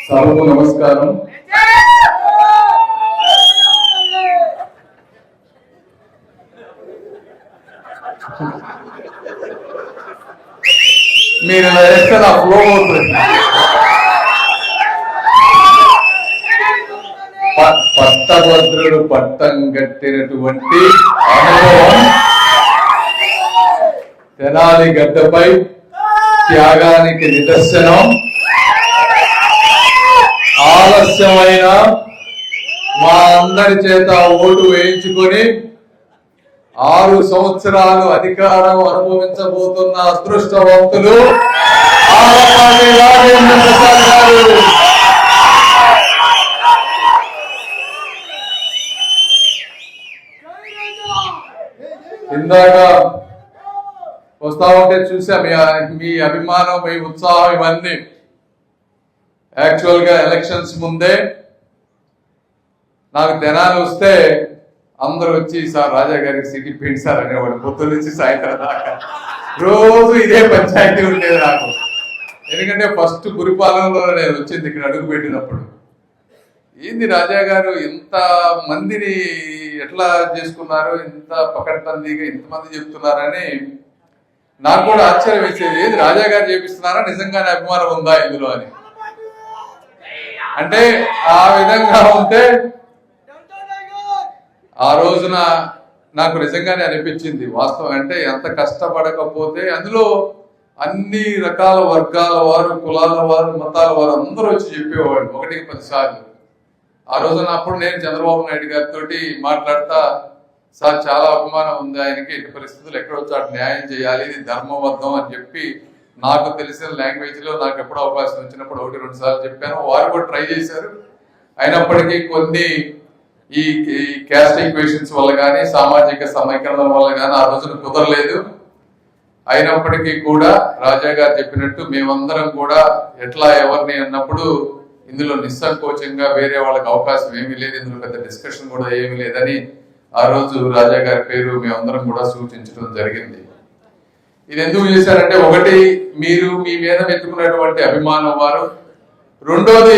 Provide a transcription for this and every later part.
సభకు నమస్కారం. మీరు ఇలా వేస్తే నా ఫ్లో అవుతుంది. పట్టభద్రుడు పట్టం కట్టినటువంటి అనుభవం తెనాలి గడ్డపై త్యాగానికి నిదర్శనం. ఆలస్యమైన మా అందరి చేత ఓటు వేయించుకొని 6 సంవత్సరాలు అధికారం అనుభవించబోతున్న అదృష్టవంతులు ఆలపాటి రాజేంద్ర ప్రసాద్ గారు. ఇందాక వస్తా ఉంటే చూసా మీ అభిమానం, మీ ఉత్సాహం, ఇవన్నీ. యాక్చువల్ గా ఎలక్షన్స్ ముందే నాకు తెనాలి వస్తే అందరూ వచ్చి సార్ రాజా గారికి సిటీ పెయింట్ సార్ అనేవాడు. పొద్దున్న నుంచి సాయంత్రం దాకా రోజు ఇదే పంచాయతీ ఉండేది నాకు. ఎందుకంటే ఫస్ట్ గురిపాలనలో నేను వచ్చింది ఇక్కడ అడుగు పెట్టినప్పుడు. ఏంది రాజా గారు ఇంత మందిని ఎట్లా చేసుకున్నారు, ఇంత పకడ్బందీగా ఇంతమంది చెప్తున్నారని నాకు కూడా ఆశ్చర్యం వేసేది. ఏది రాజా గారు చేపిస్తున్నారా, నిజంగానే అభిమానం ఉందా ఇందులో అని. అంటే ఆ విధంగా ఉంటే ఆ రోజున నాకు నిజంగానే అనిపించింది. వాస్తవం అంటే ఎంత కష్టపడకపోతే అందులో అన్ని రకాల వర్గాల వారు, కులాల వారు, మతాల వారు అందరూ వచ్చి చెప్పేవాళ్ళు 1కి 10 సార్లు. ఆ రోజున అప్పుడు నేను చంద్రబాబు నాయుడు గారితో మాట్లాడతా, సార్ చాలా అభిమానం ఉంది ఆయనకి, ఎట్టి పరిస్థితులు ఎక్కడో చోట న్యాయం చేయాలి, ఇది ధర్మబద్ధం అని చెప్పి నాకు తెలిసిన లాంగ్వేజ్ లో నాకు ఎప్పుడో అవకాశం వచ్చినప్పుడు 1-2 సార్లు చెప్పాను. వారు కూడా ట్రై చేశారు. అయినప్పటికీ కొన్ని ఈ క్యాస్ట్ ఈక్వేషన్స్ వల్ల కానీ, సామాజిక సమీకరణల వల్ల కానీ ఆ రోజున కుదరలేదు. అయినప్పటికీ కూడా రాజా గారు చెప్పినట్టు మేమందరం కూడా ఎట్లా ఎవరిని అన్నప్పుడు ఇందులో నిస్సంకోచంగా వేరే వాళ్ళకి అవకాశం ఏమీ లేదు, ఇందులో పెద్ద డిస్కషన్ కూడా ఏమీ లేదని ఆ రోజు రాజా గారి పేరు మేమందరం కూడా సూచించడం జరిగింది. ఇది ఎందుకు చేశారంటే, ఒకటి మీరు మీ మీద పెట్టుకున్నటువంటి అభిమానం వారు, రెండోది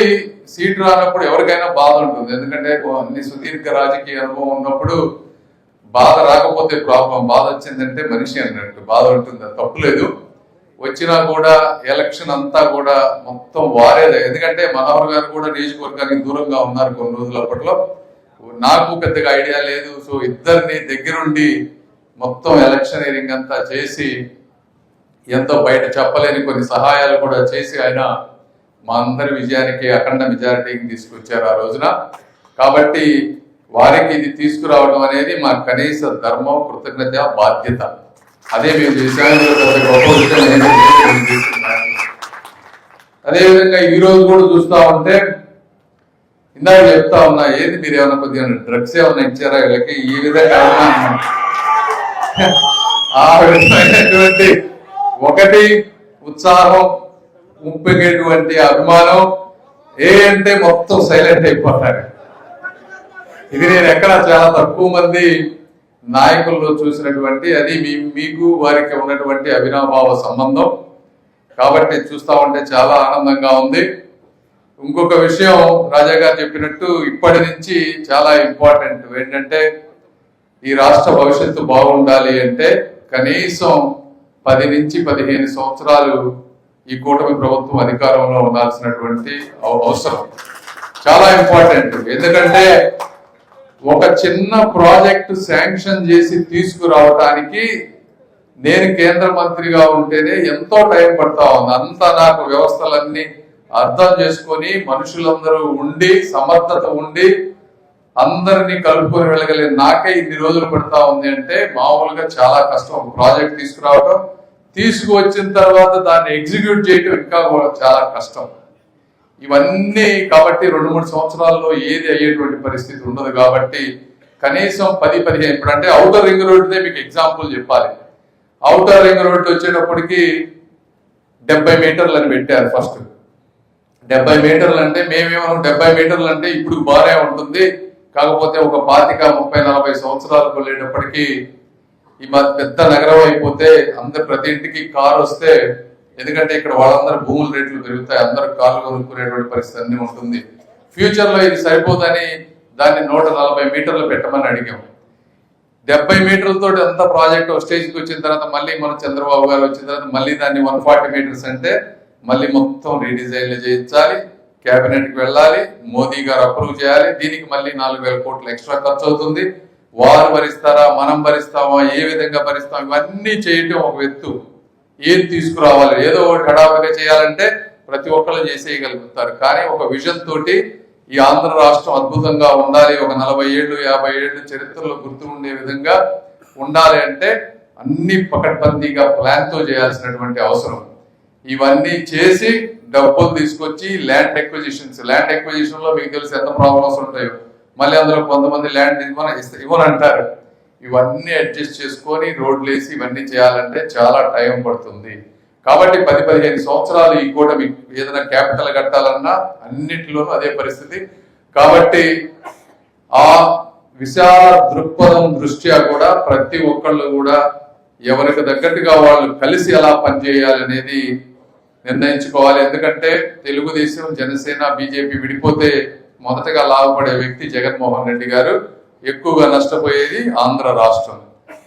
సీట్ రానప్పుడు ఎవరికైనా బాధ ఉంటుంది. ఎందుకంటే అన్ని సుదీర్ఘ రాజకీయ అనుభవం ఉన్నప్పుడు బాధ రాకపోతే ప్రాబ్లం, బాధ వచ్చిందంటే మనిషి అన్నట్టు బాధ ఉంటుంది, అది తప్పులేదు. వచ్చినా కూడా ఎలక్షన్ అంతా కూడా మొత్తం వారేదే. ఎందుకంటే మనోహర్ గారు కూడా నియోజకవర్గానికి దూరంగా ఉన్నారు కొన్ని రోజులు. అప్పట్లో నాకు పెద్దగా ఐడియా లేదు. సో ఇద్దరిని దగ్గరుండి మొత్తం ఎలక్షనీరింగ్ అంతా చేసి ఎంతో బయట చెప్పలేని కొన్ని సహాయాలు కూడా చేసి ఆయన మా అందరి విజయానికి అఖండ మెజారిటీకి తీసుకొచ్చారు ఆ రోజున. కాబట్టి వారికి ఇది తీసుకురావడం అనేది మా కనీస ధర్మం, కృతజ్ఞత, బాధ్యత. అదే మేము చేశాము. గొప్ప విషయం. అదేవిధంగా ఈ రోజు కూడా చూస్తా ఉంటే ఇందాక చెప్తా ఉన్నా, ఏది మీరు ఏమైనా కొద్దిగా డ్రగ్స్ ఏమైనా ఇచ్చారా వీళ్ళకి, ఈ విధంగా ఆ విధమైనటువంటి ఒకటి ఉత్సాహం, ఉప్పొంగేటువంటి అభిమానం. అంటే మొత్తం సైలెంట్ అయిపోతారు. ఇది నేను ఎక్కడ చాలా తక్కువ మంది నాయకుల్లో చూసినటువంటి, అది మీకు వారికి ఉన్నటువంటి అవినాభావ సంబంధం. కాబట్టి చూస్తా ఉంటే చాలా ఆనందంగా ఉంది. ఇంకొక విషయం రాజా గారు చెప్పినట్టు ఇప్పటి నుంచి చాలా ఇంపార్టెంట్ ఏంటంటే, ఈ రాష్ట్ర భవిష్యత్తు బాగుండాలి అంటే కనీసం 10 నుంచి 15 సంవత్సరాలు ఈ కూటమి ప్రభుత్వం అధికారంలో ఉండాల్సినటువంటి అవసరం చాలా ఇంపార్టెంట్. ఎందుకంటే ఒక చిన్న ప్రాజెక్టు శాంక్షన్ చేసి తీసుకురావటానికి నేను కేంద్ర మంత్రిగా ఉంటేనే ఎంతో టైం పడతా ఉంది. అంతా నాకు వ్యవస్థలన్నీ అర్థం చేసుకొని మనుషులందరూ ఉండి, సమర్థత ఉండి, అందరినీ కలుపుకొని వెళ్ళగలిగిన నాకే ఇన్ని రోజులు పడతా ఉంది అంటే మామూలుగా చాలా కష్టం. ఒక ప్రాజెక్ట్ తీసుకురావడం, తీసుకువచ్చిన తర్వాత దాన్ని ఎగ్జిక్యూట్ చేయడం ఇంకా చాలా కష్టం. ఇవన్నీ కాబట్టి 2-3 సంవత్సరాల్లో ఏది అయ్యేటువంటి పరిస్థితి ఉండదు. కాబట్టి కనీసం 10-15, ఇప్పుడంటే ఔటర్ రింగ్ రోడ్డే మీకు ఎగ్జాంపుల్ చెప్పాలి. ఔటర్ రింగ్ రోడ్ వచ్చేటప్పటికి 70 మీటర్లు అని పెట్టారు ఫస్ట్. 70 మీటర్లు అంటే మేమేమో 70 మీటర్లు అంటే ఇప్పుడు బాగా ఉంటుంది, కాకపోతే ఒక 25-30-40 సంవత్సరాలకు వెళ్ళేటప్పటికీ ఈ పెద్ద నగరం అయిపోతే అందరు ప్రతి ఇంటికి కారు వస్తే ఎందుకంటే ఇక్కడ వాళ్ళందరూ భూముల రేట్లు పెరుగుతాయి, అందరూ కాళ్ళు కొనుక్కునేటువంటి పరిస్థితి అన్ని ఉంటుంది. ఫ్యూచర్ లో ఇది సరిపోదని దాన్ని 140 మీటర్లు పెట్టమని అడిగాం. 70 మీటర్లతో ఎంత ప్రాజెక్ట్ స్టేజ్కి వచ్చిన తర్వాత మళ్ళీ మన చంద్రబాబు గారు వచ్చిన తర్వాత మళ్ళీ దాన్ని 140 మీటర్స్ అంటే మళ్ళీ మొత్తం రీడిజైన్లు చేయించాలి, కేబినెట్కి వెళ్ళాలి, మోదీ గారు అప్రూవ్ చేయాలి. దీనికి మళ్ళీ 4,000 కోట్లు ఎక్స్ట్రా ఖర్చు అవుతుంది. వారు భరిస్తారా, మనం భరిస్తామా, ఏ విధంగా భరిస్తాం, ఇవన్నీ చేయటం ఒక ఎత్తు. ఏది తీసుకురావాలి, ఏదో ఒకటి హడావిగా చేయాలంటే ప్రతి ఒక్కళ్ళు చేసేయగలుగుతారు. కానీ ఒక విజన్ తోటి ఈ ఆంధ్ర రాష్ట్రం అద్భుతంగా ఉండాలి, ఒక 40 ఏళ్ళు 50 ఏళ్ళు చరిత్రలో గుర్తుండే విధంగా ఉండాలి అంటే అన్ని పకడ్బందీగా ప్లాన్తో చేయాల్సినటువంటి అవసరం. ఇవన్నీ చేసి డబ్బులు తీసుకొచ్చి ల్యాండ్ ఎక్విజిషన్ లో మీకు తెలిసి ఎంత ప్రాబ్లమ్స్ ఉంటాయో, మళ్ళీ అందులో కొంతమంది ల్యాండ్ ఇవ్వనంటారు. ఇవన్నీ అడ్జస్ట్ చేసుకొని రోడ్లు వేసి ఇవన్నీ చేయాలంటే చాలా టైం పడుతుంది. కాబట్టి 10-15 సంవత్సరాలు ఈ కూటమి ఏదైనా క్యాపిటల్ కట్టాలన్నా అన్నిటిలోనూ అదే పరిస్థితి. కాబట్టి ఆ విశాల దృక్పథం దృష్ట్యా కూడా ప్రతి ఒక్కళ్ళు కూడా ఎవరికి తగ్గట్టుగా వాళ్ళు కలిసి ఎలా పనిచేయాలి అనేది నిర్ణయించుకోవాలి. ఎందుకంటే తెలుగుదేశం, జనసేన, బీజేపీ విడిపోతే మొదటగా లాభపడే వ్యక్తి జగన్మోహన్ రెడ్డి గారు, ఎక్కువగా నష్టపోయేది ఆంధ్ర రాష్ట్రం.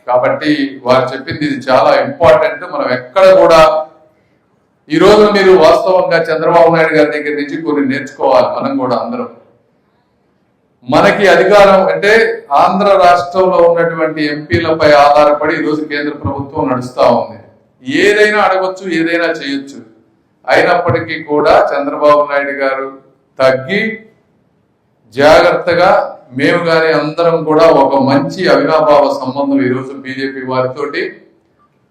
కాబట్టి వారు చెప్పింది ఇది చాలా ఇంపార్టెంట్. మనం ఎక్కడ కూడా ఈ రోజు మీరు వాస్తవంగా చంద్రబాబు నాయుడు గారి దగ్గర నుంచి కొన్ని నేర్చుకోవాలి. మనం కూడా అందరం మనకి అధికారం అంటే ఆంధ్ర రాష్ట్రంలో ఉన్నటువంటి ఎంపీలపై ఆధారపడి ఈరోజు కేంద్ర ప్రభుత్వం నడుస్తూ ఉంది. ఏదైనా అడగొచ్చు, ఏదైనా చేయొచ్చు. అయినప్పటికీ కూడా చంద్రబాబు నాయుడు గారు తగ్గి జాగ్రత్తగా మేము కానీ అందరం కూడా ఒక మంచి అవినాభావ సంబంధం ఈరోజు బీజేపీ వారితోటి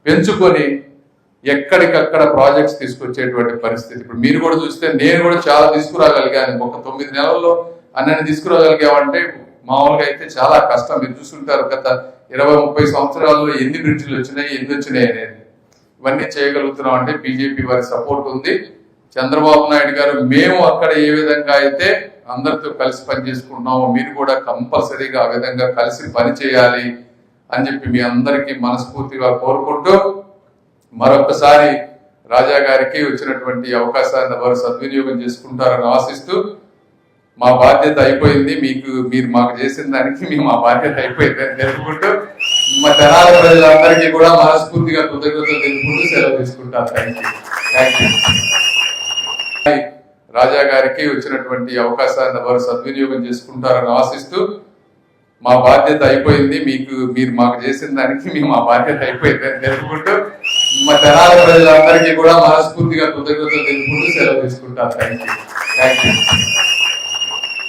పెంచుకొని ఎక్కడికక్కడ ప్రాజెక్ట్స్ తీసుకొచ్చేటువంటి పరిస్థితి. ఇప్పుడు మీరు కూడా చూస్తే నేను కూడా చాలా తీసుకురాగలిగాను. ఒక 9 నెలల్లో అన్నీ తీసుకురాగలిగామంటే మామూలుగా అయితే చాలా కష్టం. మీరు చూస్తుంటారు గత 20-30 సంవత్సరాల్లో ఎన్ని బ్రిడ్జిలు వచ్చినాయి, ఎన్ని వచ్చినాయి అనేది. ఇవన్నీ చేయగలుగుతున్నాం అంటే బీజేపీ వారి సపోర్ట్ ఉంది. చంద్రబాబు నాయుడు గారు మేము అక్కడ ఏ విధంగా అయితే అందరితో కలిసి పని చేసుకుంటున్నామో మీరు కూడా కంపల్సరీగా ఆ విధంగా కలిసి పని చేయాలి అని చెప్పి మీ అందరికీ మనస్ఫూర్తిగా కోరుకుంటూ మరొకసారి రాజా గారికి వచ్చినటువంటి అవకాశాన్ని వారు సద్వినియోగం చేసుకుంటారని ఆశిస్తూ మా బాధ్యత అయిపోయింది, మీరు మాకు చేసిన దానికి మేము మా బాధ్యత అయిపోయిందని తెలుపుకుంటూ మా తెనాలి ప్రజలందరికీ కూడా మనస్ఫూర్తిగా కృతజ్ఞతలు తెలుపుకుంటూ సెలవు తీసుకుంటారు. Thank you. రాజా గారికి వచ్చినటువంటి అవకాశాన్ని వారు సద్వినియోగం చేసుకుంటారని ఆశిస్తూ మా బాధ్యత అయిపోయింది, మీరు మాకు చేసిన దానికి మేము మా బాధ్యత అయిపోయిందని తెలుపుకుంటూ మా తెనాలి ప్రజలందరికీ కూడా మనస్ఫూర్తిగా కృతజ్ఞతలు తెలుపుకుంటూ సెలవు తీసుకుంటారు. Thank you.